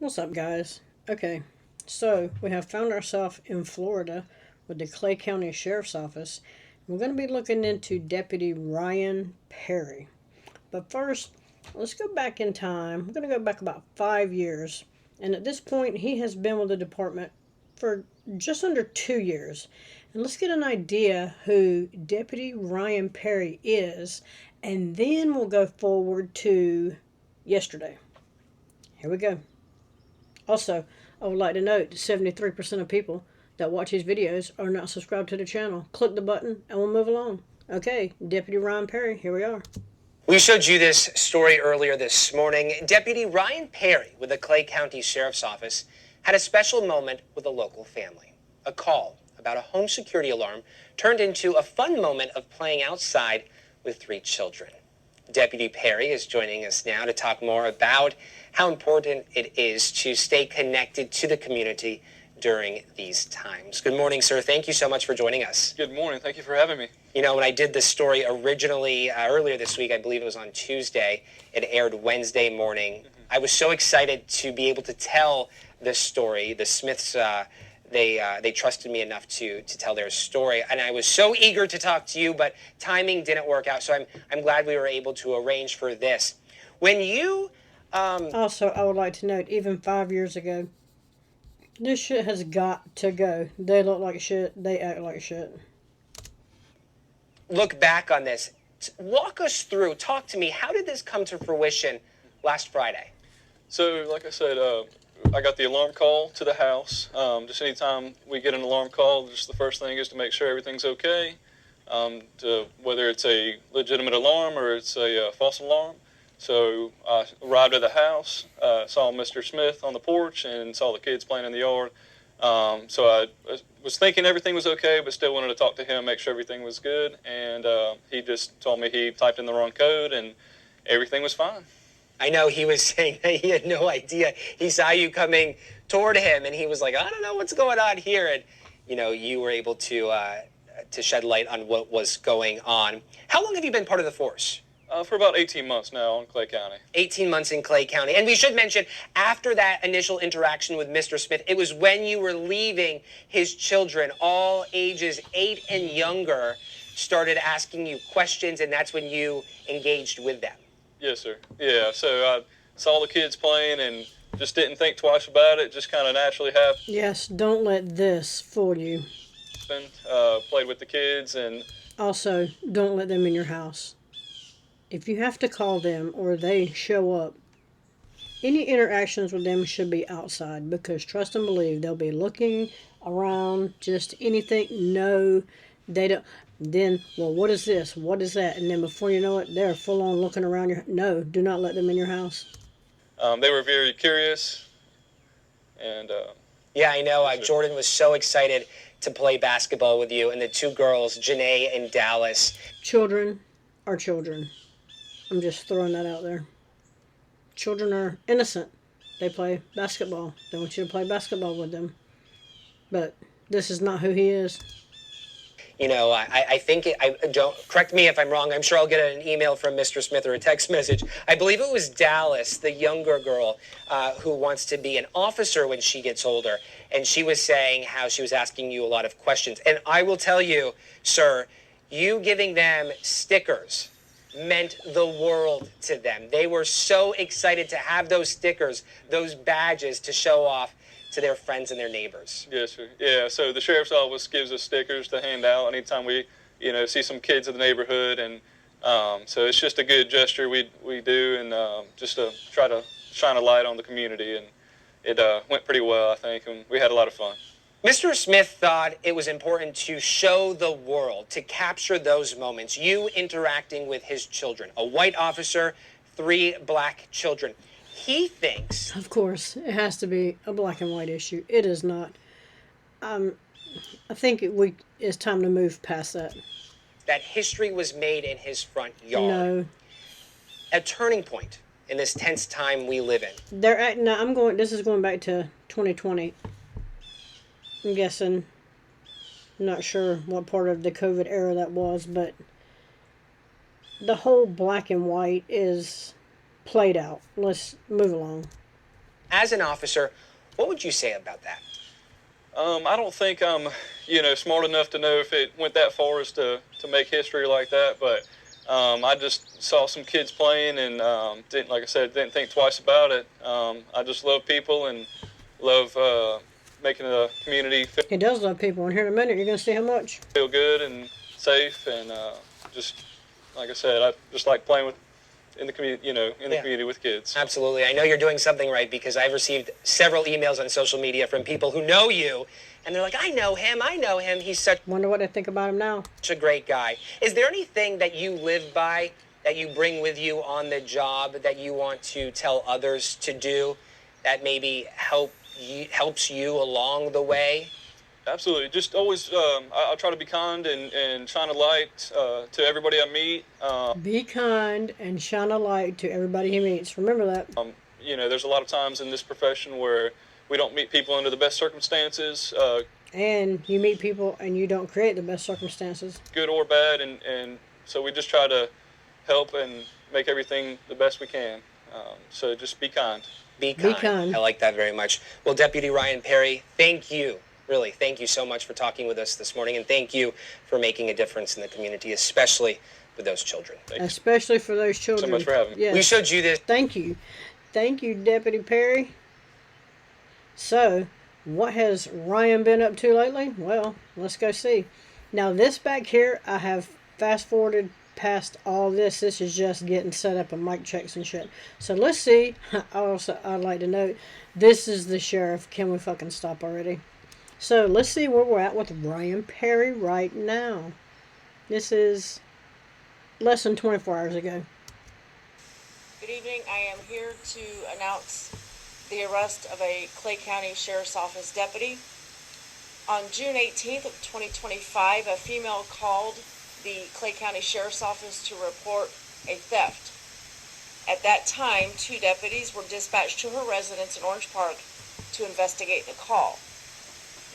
What's up, guys? Okay, so we have found ourselves in Florida with the Clay County Sheriff's Office. We're going to be looking into Deputy Ryan Perry. But first, let's go back in time. We're going to go back about 5 years. And at this point, he has been with the department for just under 2 years. And let's get an idea who Deputy Ryan Perry is. And then we'll go forward to yesterday. Here we go. Also, I would like to note that 73% of people that watch these videos are not subscribed to the channel. Click the button and we'll move along. Okay, Deputy Ryan Perry, here we are. We showed you this story earlier this morning. Deputy Ryan Perry with the Clay County Sheriff's Office had a special moment with a local family. A call about a home security alarm turned into a fun moment of playing outside with 3 children. Deputy Perry is joining us now to talk more about how important it is to stay connected to the community during these times. Good morning, sir. Thank you so much for joining us. Good morning. Thank you for having me. You know, when I did this story originally, earlier this week, I believe it was on Tuesday, it aired Wednesday morning. I was so excited to be able to tell this story. The Smiths, they trusted me enough to tell their story, and I was so eager to talk to you, but timing didn't work out, so I'm glad we were able to arrange for this. When you... Also, I would like to note, even 5 years ago, this shit has got to go. They look like shit. They act like shit. Look back on this. Walk us through. Talk to me. How did this come to fruition last Friday? So, like I said, I got the alarm call to the house. Just anytime we get an alarm call, just the first thing is to make sure everything's okay. Whether it's a legitimate alarm or it's a false alarm. So I arrived at the house, saw Mr. Smith on the porch, and saw the kids playing in the yard. So I was thinking everything was okay, but still wanted to talk to him, make sure everything was good. And he just told me he typed in the wrong code, and everything was fine. I know he was saying that he had no idea. He saw you coming toward him, and he was like, I don't know what's going on here. And, you know, you were able to shed light on what was going on. How long have you been part of the force? For about 18 months now in Clay County. 18 months in Clay County. And we should mention, after that initial interaction with Mr. Smith, it was when you were leaving his children, all ages 8 and younger, started asking you questions, and that's when you engaged with them. Yes, sir. Yeah, so I saw the kids playing and just didn't think twice about it. Just kind of naturally happened. Yes, don't let this fool you. Played with the kids and... Also, don't let them in your house. If you have to call them or they show up, any interactions with them should be outside, because trust and believe they'll be looking around, just anything. No, they don't. Then, well, what is this? What is that? And then before you know it, they're full on looking around your... No, do not let them in your house. They were very curious. And yeah, I know. Jordan was so excited to play basketball with you, and the 2 girls, Janae and Dallas. Children are children. I'm just throwing that out there. Children are innocent. They play basketball. They want you to play basketball with them. But this is not who he is. You know, I think I don't, correct me if I'm wrong. I'm sure I'll get an email from Mr. Smith or a text message. I believe it was Dallas, the younger girl, who wants to be an officer when she gets older. And she was saying how she was asking you a lot of questions. And I will tell you, sir, you giving them stickers meant the world to them. They were so excited to have those stickers, those badges to show off to their friends and their neighbors. Yes, sir. Yeah, so the sheriff's office gives us stickers to hand out anytime we, see some kids in the neighborhood, and so it's just a good gesture we do, and just to try to shine a light on the community, and it went pretty well, I think, and we had a lot of fun. Mr. Smith thought it was important to show the world, to capture those moments, you interacting with his children, a white officer, 3 black children. He thinks... Of course, it has to be a black and white issue. It is not. I think it's time to move past that. That history was made in his front yard. No. A turning point in this tense time we live in. This is going back to 2020. I'm guessing. I'm not sure what part of the COVID era that was, but the whole black and white is played out. Let's move along. as an officer, what would you say about that? I don't think I'm, smart enough to know if it went that far as to make history like that. But I just saw some kids playing and didn't, like I said, didn't think twice about it. I just love people and love making the community He does love people, and here in a minute you're going to see how much. feel good and safe, and just like I said, I just like playing with in the community, the community with kids. Absolutely. I know you're doing something right because I've received several emails on social media from people who know you, and they're like, I know him. He's such Wonder what they think about him now. a great guy. Is there anything that you live by, that you bring with you on the job, that you want to tell others to do, that maybe helps you along the way? Absolutely. Just always, I'll try to be kind and shine a light to everybody I meet. Be kind and shine a light to everybody he meets. Remember that. There's a lot of times in this profession where we don't meet people under the best circumstances, And you meet people and you don't create the best circumstances. good or bad, and so we just try to help and make everything the best we can. So just be kind. Be kind. Be kind. I like that very much. Well, Deputy Ryan Perry, thank you. Really, thank you so much for talking with us this morning, and thank you for making a difference in the community, especially with those children. Especially for those children. So much for having me. Yes. We showed you this. Thank you. Thank you, Deputy Perry. So, what has Ryan been up to lately? Well, let's go see. Now, this back here, I have fast forwarded past all this. This is just getting set up and mic checks and shit. So, let's see. I'd like to note, this is the sheriff. Can we fucking stop already? So, let's see where we're at with Ryan Perry right now. This is less than 24 hours ago. Good evening. I am here to announce the arrest of a Clay County Sheriff's Office deputy. On June 18th of 2025, a female called the Clay County Sheriff's Office to report a theft. At that time, 2 deputies were dispatched to her residence in Orange Park to investigate the call.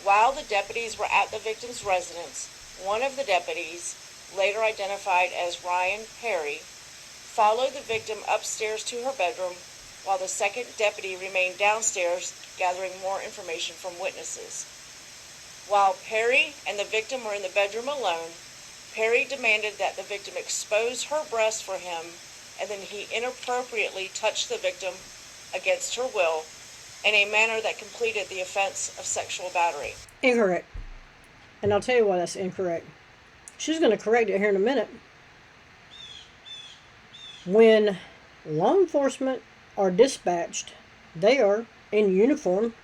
While the deputies were at the victim's residence, one of the deputies, later identified as Ryan Perry, followed the victim upstairs to her bedroom while the second deputy remained downstairs gathering more information from witnesses. While Perry and the victim were in the bedroom alone, Perry demanded that the victim expose her breast for him, and then he inappropriately touched the victim against her will in a manner that completed the offense of sexual battery. Incorrect. And I'll tell you why that's incorrect. She's going to correct it here in a minute. When law enforcement are dispatched, they are in uniform.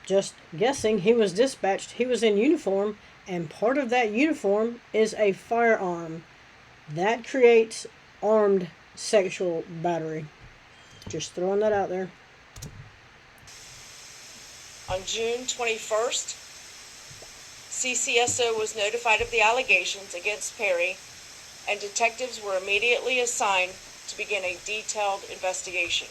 Just guessing, he was dispatched, he was in uniform, and part of that uniform is a firearm. That creates armed sexual battery. Just throwing that out there. On June 21st, CCSO was notified of the allegations against Perry, and detectives were immediately assigned to begin a detailed investigation.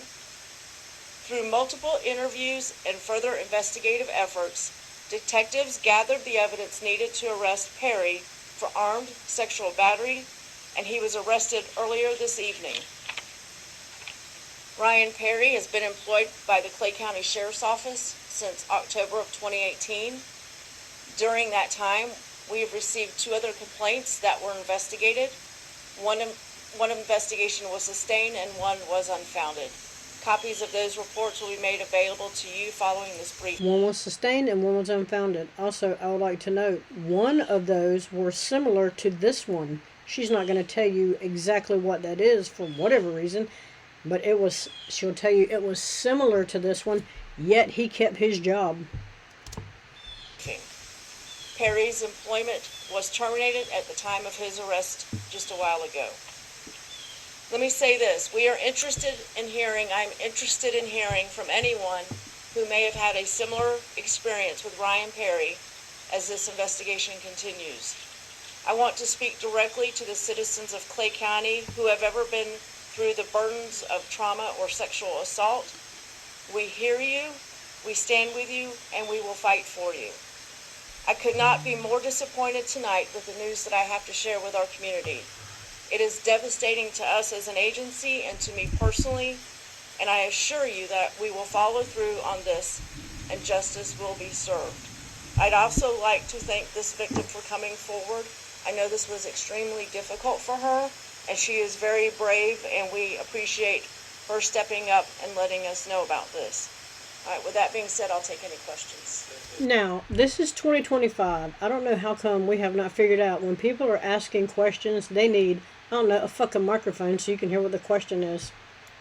Through multiple interviews and further investigative efforts, detectives gathered the evidence needed to arrest Perry for armed sexual battery, and he was arrested earlier this evening. Ryan Perry has been employed by the Clay County Sheriff's Office since October of 2018. During that time, we have received 2 other complaints that were investigated. One investigation was sustained and one was unfounded. Copies of those reports will be made available to you following this brief. One was sustained and one was unfounded. Also, I would like to note, one of those were similar to this one. She's not going to tell you exactly what that is for whatever reason, but she'll tell you it was similar to this one, yet he kept his job. Perry's employment was terminated at the time of his arrest just a while ago. Let me say this. I'm interested in hearing from anyone who may have had a similar experience with Ryan Perry as this investigation continues. I want to speak directly to the citizens of Clay County who have ever been through the burdens of trauma or sexual assault. We hear you, we stand with you, and we will fight for you. I could not be more disappointed tonight with the news that I have to share with our community. It is devastating to us as an agency and to me personally and I assure you that we will follow through on this and justice will be served. I'd also like to thank this victim for coming forward. I know this was extremely difficult for her, and she is very brave, and we appreciate her stepping up and letting us know about this. All right, with that being said, I'll take any questions. Now, this is 2025. I don't know how come we have not figured out when people are asking questions, they need, I don't know, a fucking microphone so you can hear what the question is.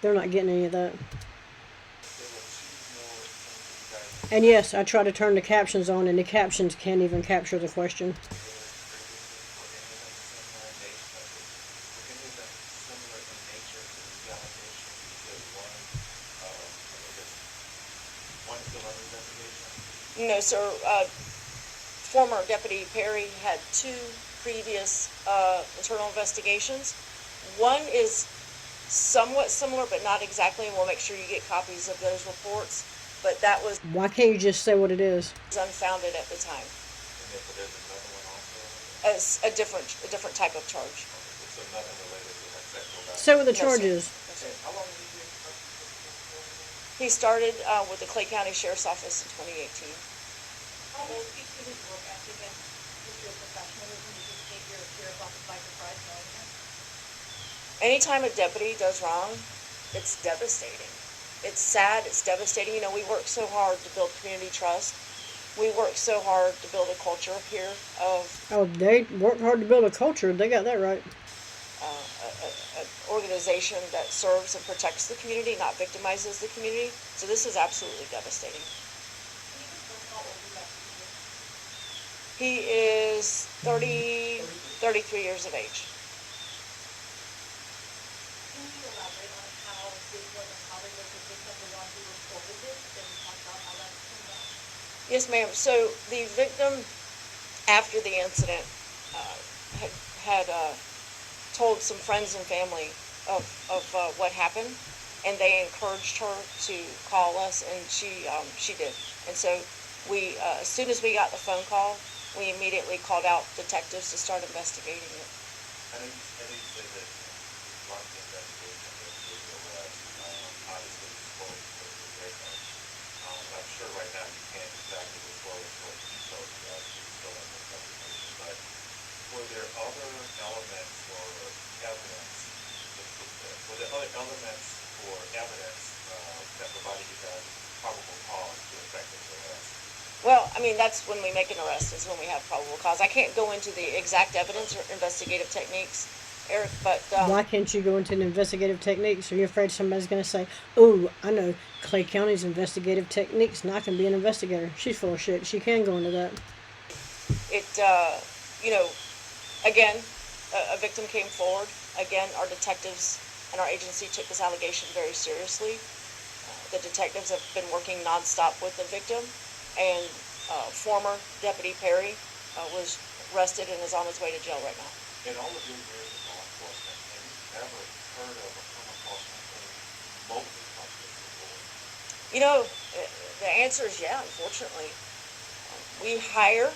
They're not getting any of that. And yes, I try to turn the captions on, and the captions can't even capture the question. No, sir. Former Deputy Perry had 2 previous internal investigations. One is somewhat similar, but not exactly, and we'll make sure you get copies of those reports. But that was Why can't you just say what it is? unfounded at the time. As a different type of charge. Say what the No, charge sir. is. No, sir. He started with the Clay County Sheriff's Office in 2018. How will speak to his work ethic and your professionalism? You just take your sheriff office by surprise knowing him? Anytime a deputy does wrong, it's devastating. It's sad, it's devastating. You know, we work so hard to build community trust. We work so hard to build a culture here of Oh, they work hard to build a culture. They got that right. an organization that serves and protects the community, not victimizes the community. So this is absolutely devastating. Can you confirm how old is that person? He is 33 years of age. Can you elaborate on how this was and how they was the victim, the one who reported this, and talk about how that turned out? Yes, ma'am. So the victim, after the incident, had told some friends and family of what happened, and they encouraged her to call us, and she did. And so we, as soon as we got the phone call, we immediately called out detectives to start investigating it. I know you said that you launched the investigation into the arrest. Obviously, disclosed the victim. And I'm sure right now you can't exactly disclose what he told you as you're still in the investigation. But were there other elements or evidence? Were there other elements or evidence that provided you guys probable cause to effect this arrest? Well, I mean, that's when we make an arrest, is when we have probable cause. I can't go into the exact evidence or investigative techniques, Eric, but Why can't you go into the investigative techniques? Are you afraid somebody's going to say, oh, I know Clay County's investigative techniques, and I can be an investigator? She's full of shit. She can go into that. it, you know, again, a victim came forward. Again, our detectives and our agency took this allegation very seriously. The detectives have been working nonstop with the victim, and former Deputy Perry was arrested and is on his way to jail right now. In all of your years of law enforcement, have you ever heard of or come across something remotely like this before? You know, the answer is yeah, unfortunately. We hire,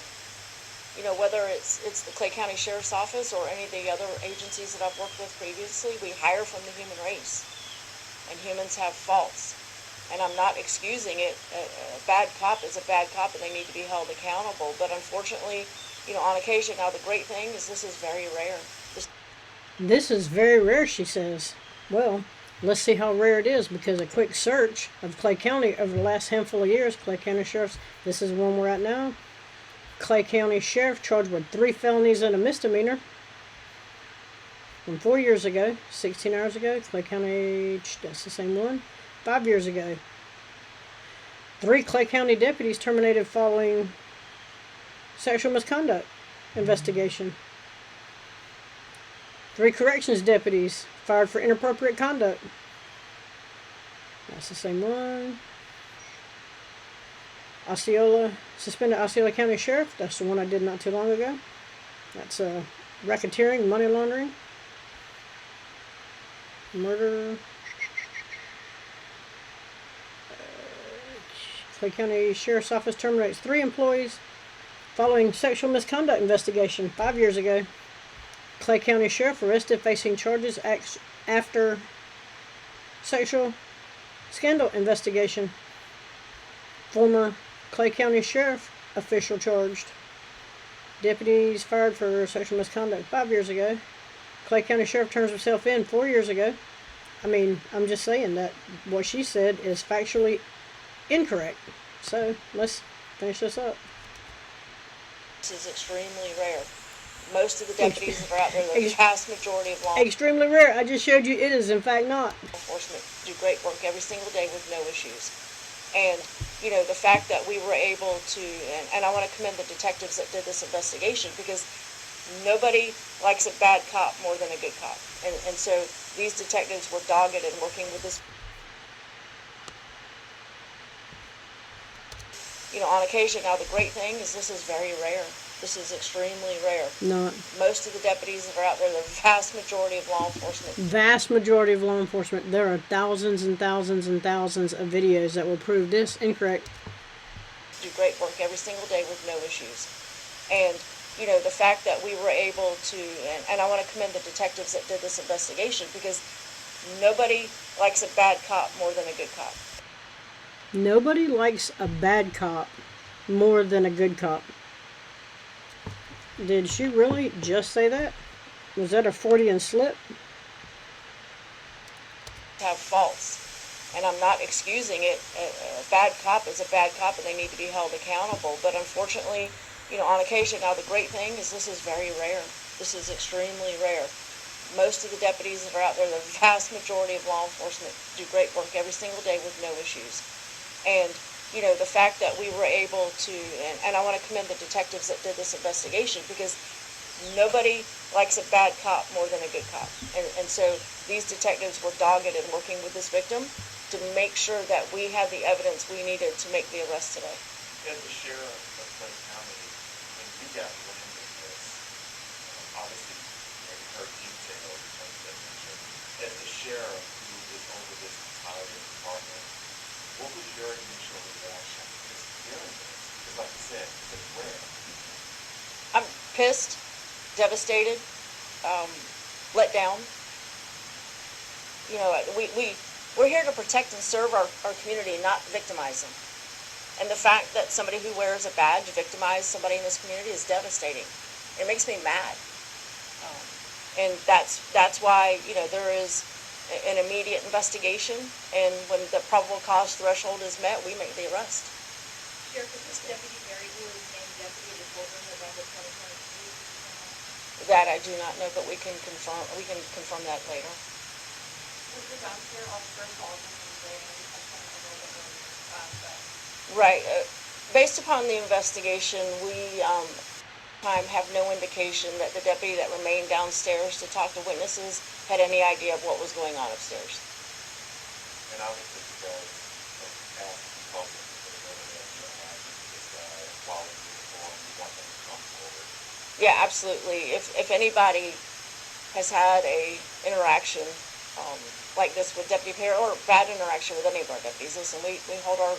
you know, whether it's the Clay County Sheriff's Office or any of the other agencies that I've worked with previously, we hire from the human race. And humans have faults. And I'm not excusing it. A bad cop is a bad cop and they need to be held accountable. But unfortunately, you know, on occasion, now the great thing is this is very rare. This is very rare, she says. Well, let's see how rare it is, because a quick search of Clay County over the last handful of years, Clay County Sheriff's, this is the one we're at now. Clay County Sheriff charged with 3 felonies and a misdemeanor. From 4 years ago, 16 hours ago, Clay County, that's the same one. 5 years ago. 3 Clay County deputies terminated following sexual misconduct investigation. 3 corrections deputies fired for inappropriate conduct. That's the same one. Osceola, suspended Osceola County Sheriff. That's the one I did not too long ago. That's racketeering, money laundering, murder. Clay County Sheriff's Office terminates 3 employees following sexual misconduct investigation 5 years ago. Clay County Sheriff arrested facing charges after sexual scandal investigation. Former Clay County Sheriff official charged. Deputies fired for sexual misconduct 5 years ago. Clay County Sheriff turns himself in 4 years ago. I mean, I'm just saying that what she said is factually incorrect. So let's finish this up. This is extremely rare. Most of the deputies that are out there, the vast majority of law Extremely rare. I just showed you it is in fact not. enforcement do great work every single day with no issues. And, you know, the fact that we were able to, and I want to commend the detectives that did this investigation, because nobody likes a bad cop more than a good cop. And so these detectives were dogged in working with this. You know, on occasion, now the great thing is this is very rare. This is extremely rare. Not. Most of the deputies that are out there, the vast majority of law enforcement. Vast majority of law enforcement. There are thousands and thousands and thousands of videos that will prove this incorrect. Do great work every single day with no issues. And, you know, the fact that we were able to, and I want to commend the detectives that did this investigation, because nobody likes a bad cop more than a good cop. Nobody likes a bad cop more than a good cop. Did she really just say that? Was that a Freudian slip? Have faults. And I'm not excusing it. A bad cop is a bad cop and they need to be held accountable. But unfortunately, you know, on occasion, now the great thing is this is very rare. This is extremely rare. Most of the deputies that are out there, the vast majority of law enforcement do great work every single day with no issues. And, you know, the fact that we were able to, and I want to commend the detectives that did this investigation, because nobody likes a bad cop more than a good cop. And so these detectives were dogged in working with this victim to make sure that we had the evidence we needed to make the arrest today. As the sheriff of Clay County, when you got wind of this, obviously, you heard details in terms of that mention. As the sheriff who is over this entire department, what was your initial reaction to hearing this? Because like you said, it's rare. I'm pissed, devastated, let down. You know, we're here to protect and serve our community, not victimize them. And the fact that somebody who wears a badge victimized somebody in this community is devastating. It makes me mad. And that's why, you know, there is an immediate investigation, and when the probable cause threshold is met, we make the arrest. Sheriff, is this Deputy Perry who was named deputy in the program November 2022? That I do not know, but we can confirm that later. Was the downstairs officer called in Wednesday, and we touched on it a little bit earlier, Right. Based upon the investigation, we have no indication that the deputy that remained downstairs to talk to witnesses had any idea of what was going on upstairs. And obviously you guys have asked the public for the internet to have this guy while in uniform, you want them to come forward. Yeah, absolutely. If anybody has had a interaction like this with Deputy Perry, or bad interaction with any of our deputies, listen, we hold our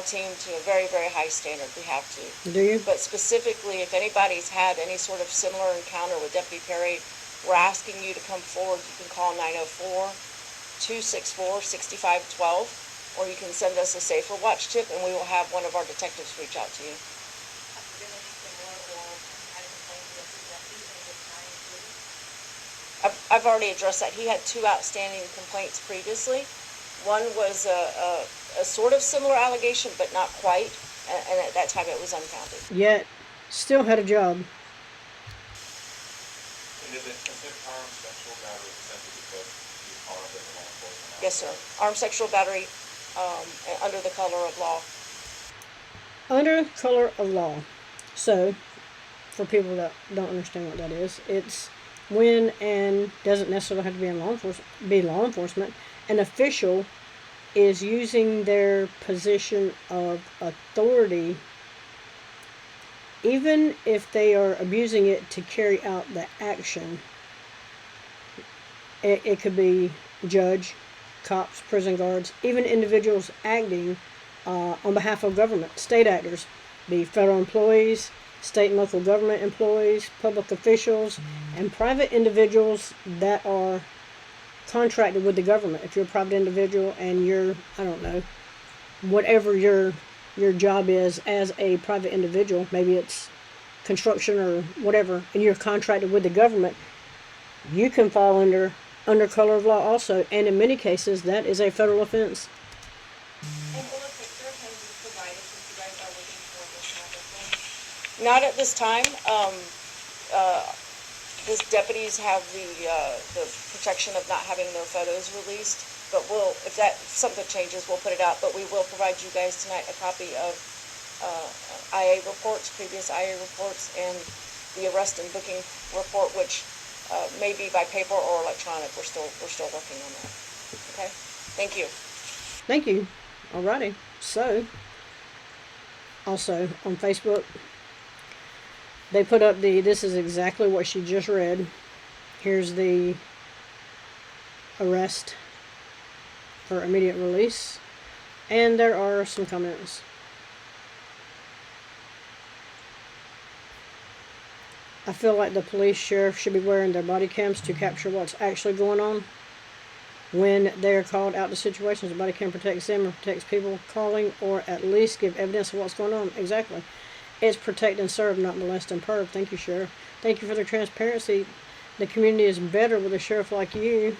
team to a very, very high standard. We have to. Do you? But specifically, if anybody's had any sort of similar encounter with Deputy Perry, we're asking you to come forward. You can call 904-264-6512, or you can send us a Safer Watch tip, and we will have one of our detectives reach out to you. Have there been any similar or had a complaint against the deputy in this time included? I've already addressed that. He had 2 outstanding complaints previously. One was a sort of similar allegation, but not quite, and at that time it was unfounded. Yet, still had a job. And is it considered armed sexual battery simply because he's armed as a law enforcement officer? Yes, sir. Armed sexual battery under the color of law. Under color of law. So, for people that don't understand what that is, it's when, and doesn't necessarily have to be law enforcement, an official is using their position of authority, even if they are abusing it to carry out the action. It could be judge, cops, prison guards, even individuals acting on behalf of government, state actors, be federal employees, state and local government employees, public officials, and private individuals that are contracted with the government. If you're a private individual and you're, I don't know, whatever your job is as a private individual, maybe it's construction or whatever, and you're contracted with the government, you can fall under color of law also, and in many cases that is a federal offense. And will a picture of him be provided since you guys are looking for this type of thing? Not at this time. These deputies have the protection of not having their photos released, but if something changes, we'll put it out. But we will provide you guys tonight a copy of IA reports, previous IA reports, and the arrest and booking report, which may be by paper or electronic. We're still working on that. Okay. Thank you. Thank you. Alrighty. So, also on Facebook, they put up this is exactly what she just read. Here's the arrest for immediate release. And there are some comments. I feel like the police, sheriff should be wearing their body cams to capture what's actually going on. When they're called out to situations, the body cam protects them or protects people calling, or at least give evidence of what's going on. Exactly. It's protect and serve, not molest and perv. Thank you, Sheriff. Thank you for the transparency. The community is better with a sheriff like you.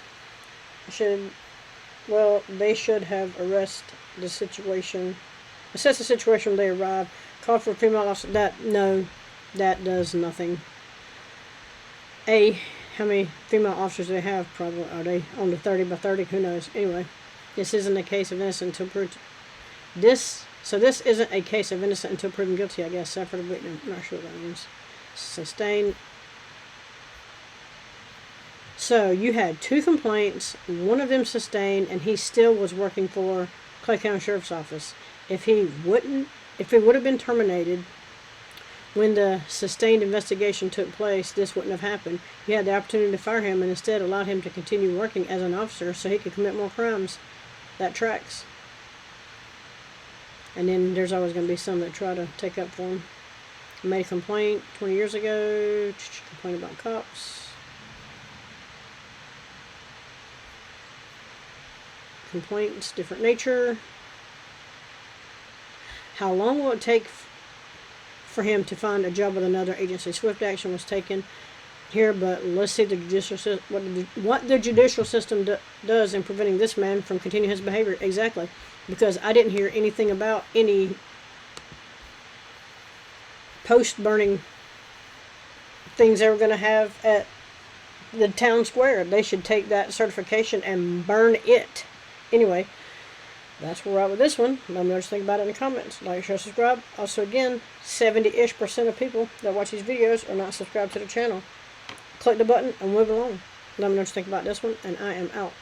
They should have assess the situation when they arrive. Call for a female officer. That does nothing. How many female officers do they have? Probably, are they on the 30 by 30? Who knows? Anyway, this isn't a case of innocent until proved. This isn't a case of innocent until proven guilty, I guess. Separate victim. I'm not sure what that means. Sustained. So you had 2 complaints, one of them sustained, and he still was working for Clay County Sheriff's Office. If he would have been terminated when the sustained investigation took place, this wouldn't have happened. You had the opportunity to fire him and instead allowed him to continue working as an officer so he could commit more crimes. That tracks. And then there's always going to be some that try to take up for him. I made a complaint 20 years ago. Complaint about cops. Complaints, different nature. How long will it take for him to find a job with another agency? Swift action was taken here, but let's see what the judicial system does in preventing this man from continuing his behavior. Exactly. Because I didn't hear anything about any post-burning things they were going to have at the town square. They should take that certification and burn it. Anyway, that's where we're at with this one. Let me know what you think about it in the comments. Like, share, subscribe. Also, again, 70-ish% of people that watch these videos are not subscribed to the channel. Click the button and move along. Let me know what you think about this one, and I am out.